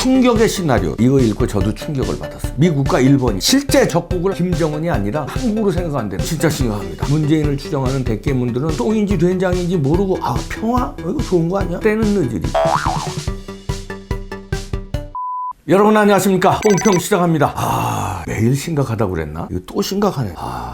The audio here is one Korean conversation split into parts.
충격의 시나리오. 이거 읽고 저도 충격을 받았어요. 미국과 일본이 실제 적국을 김정은이 아니라 한국으로 생각한대요. 진짜 심각합니다. 문재인을 추정하는 대깨문들은 똥인지 된장인지 모르고 평화? 이거 좋은 거 아니야? 때는 늦으리. 여러분 안녕하십니까? 뽕평 시작합니다. 매일 심각하다고 그랬나? 이거 또 심각하네.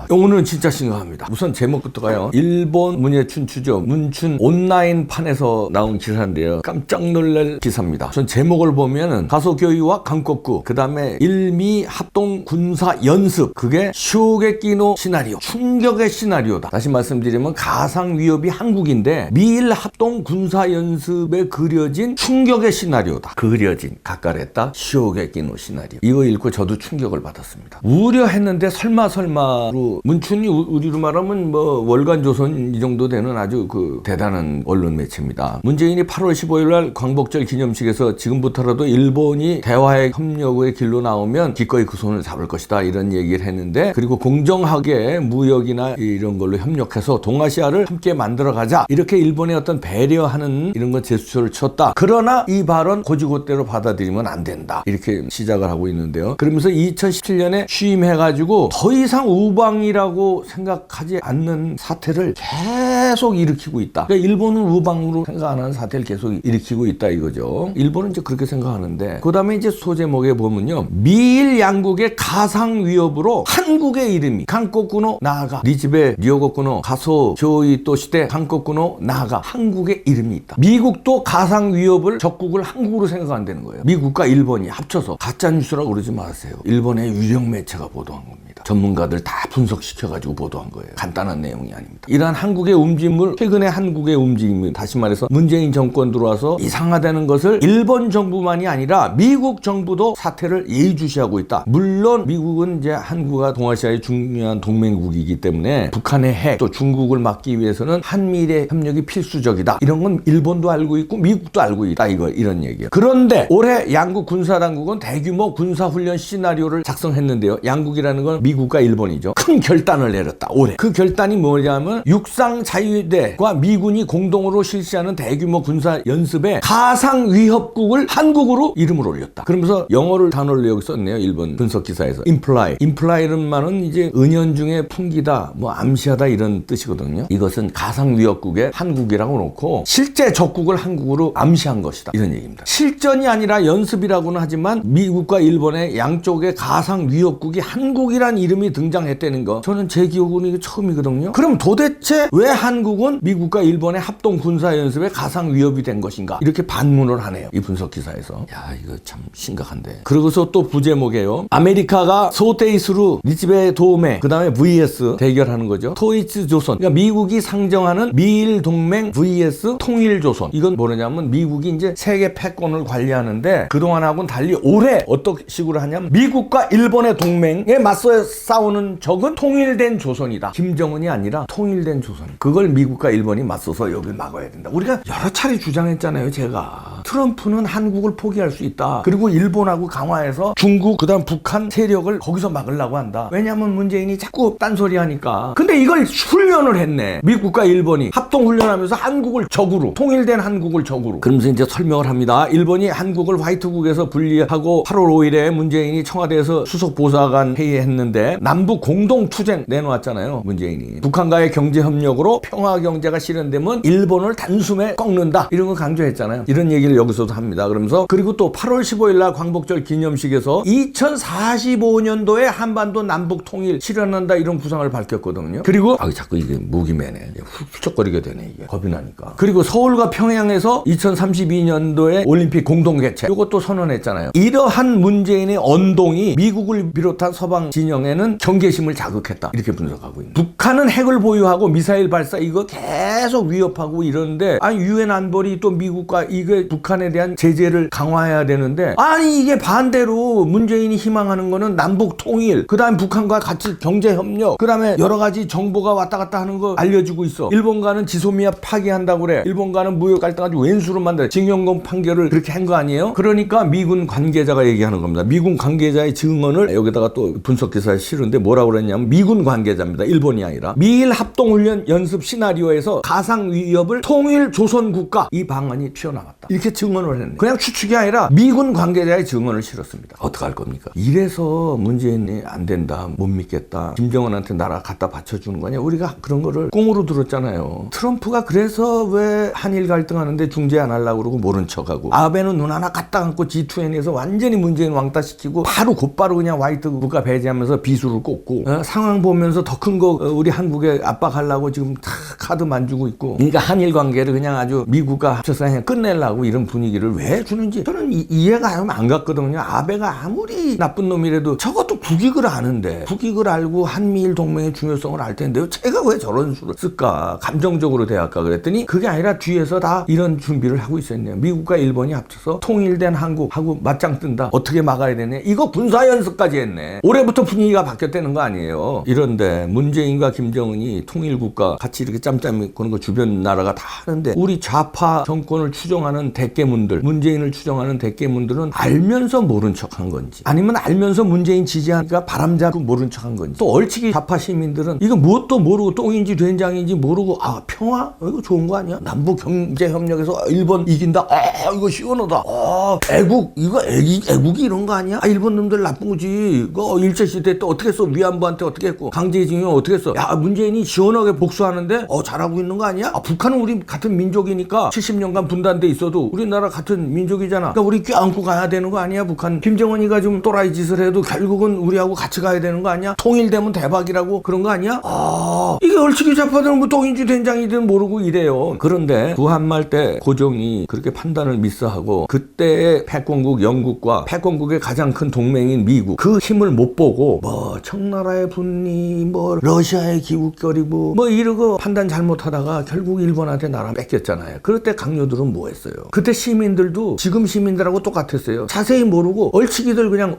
오늘은 진짜 심각합니다. 우선 제목부터가요. 일본 문예춘추죠. 문춘 온라인판에서 나온 기사인데요. 깜짝 놀랄 기사입니다. 전 제목을 보면은 가소교위와 강국구, 그 다음에 일미 합동 군사 연습, 그게 쇼게끼노 시나리오, 충격의 시나리오다. 다시 말씀드리면 가상 위협이 한국인데 미일 합동 군사 연습에 그려진 충격의 시나리오다. 그려진, 가까랬다. 쇼게끼노 시나리오. 이거 읽고 저도 충격을 받았습니다. 우려했는데 설마로 문춘이 우리로 말하면 뭐 월간조선 이 정도 되는 아주 대단한 언론 매체입니다. 문재인이 8월 15일 날 광복절 기념식에서 지금부터라도 일본이 대화의 협력의 길로 나오면 기꺼이 그 손을 잡을 것이다 이런 얘기를 했는데, 그리고 공정하게 무역이나 이런 걸로 협력해서 동아시아를 함께 만들어가자 이렇게 일본의 어떤 배려하는 이런 거 제스처를 쳤다. 그러나 이 발언 고지고대로 받아들이면 안 된다. 이렇게 시작을 하고 있는데요. 그러면서 2017년에 취임해가지고 더 이상 우방이라고 생각하지 않는 사태를 계속 일으키고 있다. 그러니까 일본은 우방으로 생각 안 하는 사태를 계속 일으키고 있다 이거죠. 일본은 이제 그렇게 생각하는데, 그 다음에 이제 소제목에 보면요. 미일 양국의 가상 위협으로 한국의 이름이 한국군어 나아가, 니집에 리오고군어 가소 조이 또 시대 한국군어 나아가, 한국의 이름이 있다. 미국도 가상 위협을 적국을 한국으로 생각한다는 거예요. 미국과 일본이 합쳐서. 가짜뉴스라고 그러지 마세요. 일본의 유력 매체가 보도한 겁니다. 전문가들 다 분석시켜가지고 보도한 거예요. 간단한 내용이 아닙니다. 이러한 한국의 움직임을, 최근에 한국의 움직임을, 다시 말해서 문재인 정권 들어와서 이상하다는 것을 일본 정부만이 아니라 미국 정부도 사태를 예의주시하고 있다. 물론 미국은 이제 한국과 동아시아의 중요한 동맹국이기 때문에 북한의 핵, 또 중국을 막기 위해서는 한미일의 협력이 필수적이다. 이런 건 일본도 알고 있고 미국도 알고 있다. 이런 얘기예요. 그런데 올해 양국 군사당국은 대규모 군사훈련 시나리오를 작성했는데요. 양국이라는 건 미국과 일본이죠. 큰 결단을 내렸다. 올해. 그 결단이 뭐냐면 육상자위대와 미군이 공동으로 실시하는 대규모 군사 연습에 가상 위협국을 한국으로 이름을 올렸다. 그러면서 영어를 단어를 여기 썼네요. 일본 분석 기사에서. imply는 말은 이제 은연중에 풍기다, 뭐 암시하다 이런 뜻이거든요. 이것은 가상 위협국에 한국이라고 놓고 실제 적국을 한국으로 암시한 것이다. 이런 얘기입니다. 실전이 아니라 연습이라고는 하지만 미국과 일본의 양쪽의 가상 위협국이 한국이란 이름이 등장했다는 거, 저는 제 기억으로는 이게 처음이거든요. 그럼 도대체 왜 한국은 미국과 일본의 합동 군사 연습에 가상 위협이 된 것인가? 이렇게 반문을 하네요. 이 분석 기사에서. 야, 이거 참 심각한데. 그러고서 또 부제목이에요. 아메리카가 소테이스루 니치베 도메, 그 다음에 vs 대결하는 거죠. 토이츠 조선. 그러니까 미국이 상정하는 미일 동맹 vs 통일 조선. 이건 뭐냐면 미국이 이제 세계 패권을 관리하는데 그동안하고는 달리 올해 어떤 식으로 하냐면 미국과 일본의 동맹에 맞서 싸우는 적은 통일된 조선이다. 김정은이 아니라 통일된 조선. 그걸 미국과 일본이 맞서서 여길 막아야 된다. 우리가 여러 차례 주장했잖아요. 제가. 트럼프는 한국을 포기할 수 있다. 그리고 일본하고 강화해서 중국, 그 다음 북한 세력을 거기서 막으려고 한다. 왜냐하면 문재인이 자꾸 딴소리 하니까. 근데 이걸 훈련을 했네. 미국과 일본이 합동훈련하면서 한국을 적으로, 통일된 한국을 적으로. 그러면서 이제 설명을 합니다. 일본이 한국을 화이트국에서 분리하고 8월 5일에 문재인이 청와대에서 수석보좌관 회의했는데 남북 공동투쟁 내놓았잖아요. 문재인이. 북한과의 경제협력으로 평화경제가 실현되면 일본을 단숨에 꺾는다. 이런 거 강조했잖아요. 이런 얘기를 여기서도 합니다. 그러면서 그리고 또 8월 15일 날 광복절 기념식에서 2045년도에 한반도 남북 통일 실현한다 이런 구상을 밝혔거든요. 그리고 자꾸 이게 무기매네. 훌쩍거리게 되네. 이게 겁이 나니까. 그리고 서울과 평양에서 2032년도에 올림픽 공동 개최 이것도 선언했잖아요. 이러한 문재인의 언동이 미국을 비롯한 서방 진영에는 경계심을 자극했다. 이렇게 분석하고 있는. 북한은 핵을 보유하고 미사일 발사 이거 계속 위협하고 이러는데, 아니 유엔 안보리 또 미국과 이게 북한에 대한 제재를 강화해야 되는데, 아니 이게 반대로 문재인이 희망하는 거는 남북 통일, 그 다음에 북한과 같이 경제 협력, 그 다음에 여러 가지 정보가 왔다 갔다 하는 거 알려주고 있어. 일본과는 지소미아 파기한다고 그래. 일본과는 무역 갈등 아주 왼수로 만들어. 징용공 판결을 그렇게 한 거 아니에요? 그러니까 미군 관계자가 얘기하는 겁니다. 미군 관계자의 증언 증언을 여기다가 또 분석 기사에 실은데 뭐라고 그랬냐면 미군 관계자입니다. 일본이 아니라 미일 합동훈련 연습 시나리오에서 가상 위협을 통일 조선국가 이 방안이 튀어나왔다. 이렇게 증언을 했네. 그냥 추측이 아니라 미군 관계자의 증언을 실었습니다. 어떡할 겁니까? 이래서 문재인이 안 된다, 못 믿겠다, 김정은한테 나라 갖다 바쳐주는 거냐, 우리가 그런 거를 꽁으로 들었잖아요. 트럼프가 그래서 왜 한일 갈등하는데 중재 안 하려고 그러고 모른 척하고, 아베는 눈 하나 갖다 안고 G20에서 완전히 문재인 왕따시키고 바로 곧바로 그냥 화이트 국가 배제하면서 비수를 꽂고, 상황 보면서 더 큰 거 우리 한국에 압박하려고 지금 다 카드 만주고 있고, 그러니까 한일 관계를 그냥 아주 미국과 합쳐서 그냥 끝내려고 이런 분위기를 왜 주는지 저는 이해가 안 갔거든요. 아베가 아무리 나쁜 놈이라도 적어도 국익을 아는데, 국익을 알고 한미일 동맹의 중요성을 알 텐데요, 제가 왜 저런 수를 쓸까, 감정적으로 대할까 그랬더니 그게 아니라 뒤에서 다 이런 준비를 하고 있었네요. 미국과 일본이 합쳐서 통일된 한국하고 맞짱 뜬다, 어떻게 막아야 되냐, 이거 군사연습까지 했네. 올해부터 분위기가 바뀌었다는 거 아니에요. 이런데 문재인과 김정은이 통일국가 같이 이렇게 짬짬이 거는 거 주변 나라가 다 하는데, 우리 좌파 정권을 추종하는 대깨문들, 문재인을 추종하는 대깨문들은 알면서 모른 척한 건지, 아니면 알면서 문재인 지지하니까 바람잡고 모른 척한 건지, 또 얼치기 좌파 시민들은 이거 무엇도 모르고 똥인지 된장인지 모르고, 아 평화? 이거 좋은 거 아니야? 남북 경제협력에서 일본 이긴다? 아 이거 시원하다. 아 애국, 이거 애국이 이런 거 아니야? 아 일본 놈들 나쁜 거지. 이거 일제시대 때 어떻게 했어? 위안부한테 어떻게 했고, 강제징용 어떻게 했어? 야 문재인이 시원하게 복수하는데 잘하고 있는 거 아니야? 아 북한은 우리 같은 민족이니까 70년간 분단돼 있어도 우리나라 같은 민족이잖아. 그러니까 우리 껴안고 가야 되는 거 아니야? 북한 김정은이가 좀 또라이 짓을 해도 결국은 우리하고 같이 가야 되는 거 아니야? 통일되면 대박이라고 그런 거 아니야? 아 이게 얼치기 좌파들은 뭐 똥인지 된장이든 모르고 이래요. 그런데 구한말 때 고종이 그렇게 판단을 미스하고, 그때의 패권국 영국과 패권국의 가장 큰 동맹인 미국, 그 힘을 못 보고 뭐 청나라의 분리, 뭐 러시아의 기웃거리고 뭐 이러고 판단 잘못하다가 결국 일본한테 나라 뺏겼잖아요. 그럴 때 강요들은 뭐 했어요? 그때 시민들도 지금 시민들하고 똑같았어요. 자세히 모르고 얼치기들 그냥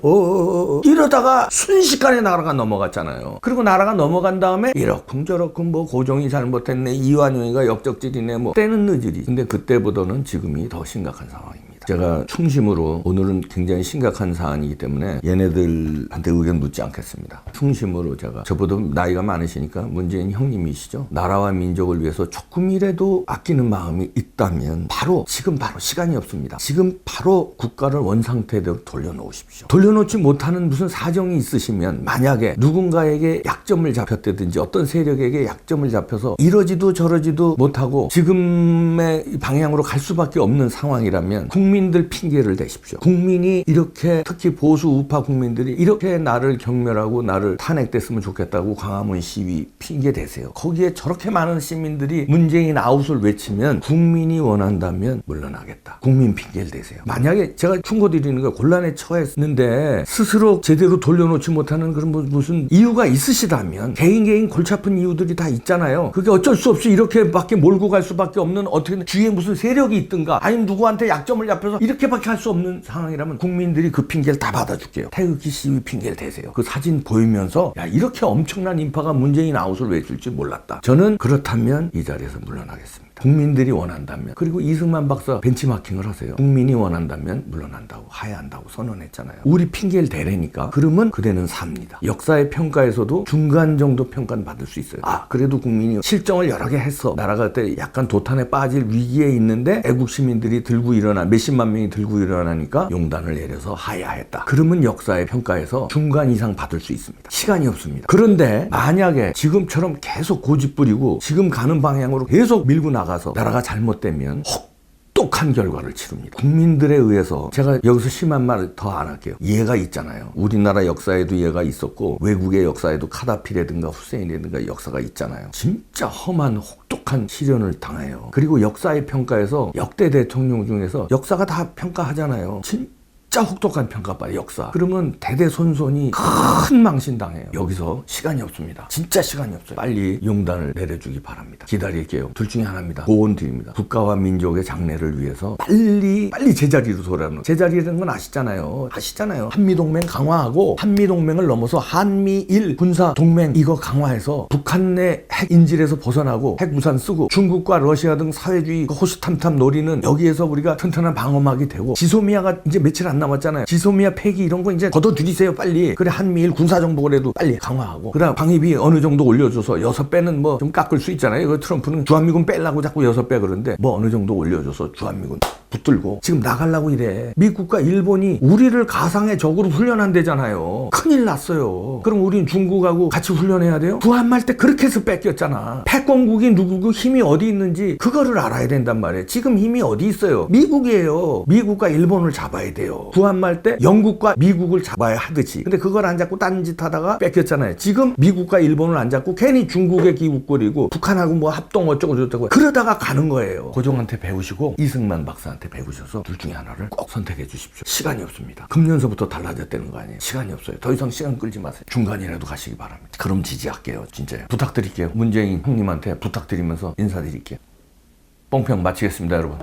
이러다가 순식간에 나라가 넘어갔잖아요. 그리고 나라가 넘어간 다음에 이러쿵저러쿵 뭐 고종이 잘못했네, 이완용이가 역적질이네, 뭐 때는 늦으리. 근데 그때보다는 지금이 더 심각한 상황입니다. 제가 충심으로, 오늘은 굉장히 심각한 사안이기 때문에 얘네들한테 의견 묻지 않겠습니다. 충심으로 제가, 저보다 나이가 많으시니까 문재인 형님이시죠. 나라와 민족을 위해서 조금이라도 아끼는 마음이 있다면 지금 바로 시간이 없습니다. 지금 바로 국가를 원상태대로 돌려놓으십시오. 돌려놓지 못하는 무슨 사정이 있으시면, 만약에 누군가에게 약점을 잡혔다든지 어떤 세력에게 약점을 잡혀서 이러지도 저러지도 못하고 지금의 방향으로 갈 수밖에 없는 상황이라면 국민들 핑계를 대십시오. 국민이 이렇게, 특히 보수 우파 국민들이 이렇게 나를 경멸하고 나를 탄핵됐으면 좋겠다고 광화문 시위 핑계 대세요. 거기에 저렇게 많은 시민들이 문재인 아웃을 외치면 국민이 원한다면 물러나겠다. 국민 핑계를 대세요. 만약에 제가 충고드리는 거, 곤란에 처했는데 스스로 제대로 돌려놓지 못하는 그런 무슨 이유가 있으시다면, 개인 골치 아픈 이유들이 다 있잖아요. 그게 어쩔 수 없이 이렇게밖에 몰고 갈 수밖에 없는, 어떻게 뒤에 무슨 세력이 있든가, 아니면 누구한테 약점을 잡혀서 이렇게밖에 할 수 없는 상황이라면 국민들이 그 핑계를 다 받아줄게요. 태극기 시위 핑계를 대세요. 그 사진 보이면서 야 이렇게 엄청난 인파가 문재인 아웃을 외칠 줄 몰랐다. 저는 그렇다면 이 자리에서 물러나겠습니다. 국민들이 원한다면. 그리고 이승만 박사 벤치마킹을 하세요. 국민이 원한다면 물러난다고, 하야한다고 선언했잖아요. 우리 핑계를 대래니까 그러면 그대는 삽니다. 역사의 평가에서도 중간 정도 평가는 받을 수 있어요. 아 그래도 국민이 실정을 여러 개 했어, 나라가 그때 약간 도탄에 빠질 위기에 있는데 애국 시민들이 들고 일어나, 몇십만 명이 들고 일어나니까 용단을 내려서 하야했다. 그러면 역사의 평가에서 중간 이상 받을 수 있습니다. 시간이 없습니다. 그런데 만약에 지금처럼 계속 고집 부리고 지금 가는 방향으로 계속 밀고 나가서 나라가 잘못되면 혹독한 결과를 치릅니다. 국민들에 의해서, 제가 여기서 심한 말 더 안 할게요. 예가 있잖아요. 우리나라 역사에도 예가 있었고 외국의 역사에도 카다피라든가 후세인이라든가 역사가 있잖아요. 진짜 험한 혹독한 시련을 당해요. 그리고 역사의 평가에서 역대 대통령 중에서, 역사가 다 평가하잖아요. 진짜 혹독한 평가봐요, 역사. 그러면 대대손손이 큰 망신당해요. 여기서 시간이 없습니다. 진짜 시간이 없어요. 빨리 용단을 내려주기 바랍니다. 기다릴게요. 둘 중에 하나입니다. 고온 드립니다. 국가와 민족의 장래를 위해서 빨리 제자리로 돌아오는, 제자리라는 건 아시잖아요. 한미동맹 강화하고, 한미동맹을 넘어서 한미일 군사동맹 이거 강화해서 북한 내 핵 인질에서 벗어나고 핵무산 쓰고, 중국과 러시아 등 사회주의 호시탐탐 노리는 여기에서 우리가 튼튼한 방어막이 되고, 지소미아가 이제 며칠 안 남았잖아요. 지소미아 폐기 이런 거 이제 걷어들이세요 빨리. 그래 한미일 군사정보라도 빨리 강화하고. 그다음 방위비 어느 정도 올려줘서 6배는 뭐 좀 깎을 수 있잖아요. 그 트럼프는 주한미군 빼려고 자꾸 6배 그러는데 뭐 어느 정도 올려줘서 주한미군 붙들고 지금 나가려고 이래. 미국과 일본이 우리를 가상의 적으로 훈련한대잖아요. 큰일 났어요. 그럼 우린 중국하고 같이 훈련해야 돼요? 구한말 때 그렇게 해서 뺏겼잖아. 패권국이 누구고 힘이 어디 있는지 그거를 알아야 된단 말이에요. 지금 힘이 어디 있어요? 미국이에요. 미국과 일본을 잡아야 돼요. 구한말 때 영국과 미국을 잡아야 하듯이. 근데 그걸 안 잡고 딴짓 하다가 뺏겼잖아요. 지금 미국과 일본을 안 잡고 괜히 중국에 기웃거리고 북한하고 뭐 합동 어쩌고 저쩌고 그러다가 가는 거예요. 고종한테 배우시고 이승만 박사한테 배우셔서 둘 중에 하나를 꼭 선택해 주십시오. 시간이 없습니다. 금년서부터 달라졌다는 거 아니에요. 시간이 없어요. 더 이상 시간 끌지 마세요. 중간이라도 가시기 바랍니다. 그럼 지지할게요. 진짜요. 부탁드릴게요. 문재인 형님한테 부탁드리면서 인사드릴게요. 뽕평 마치겠습니다, 여러분.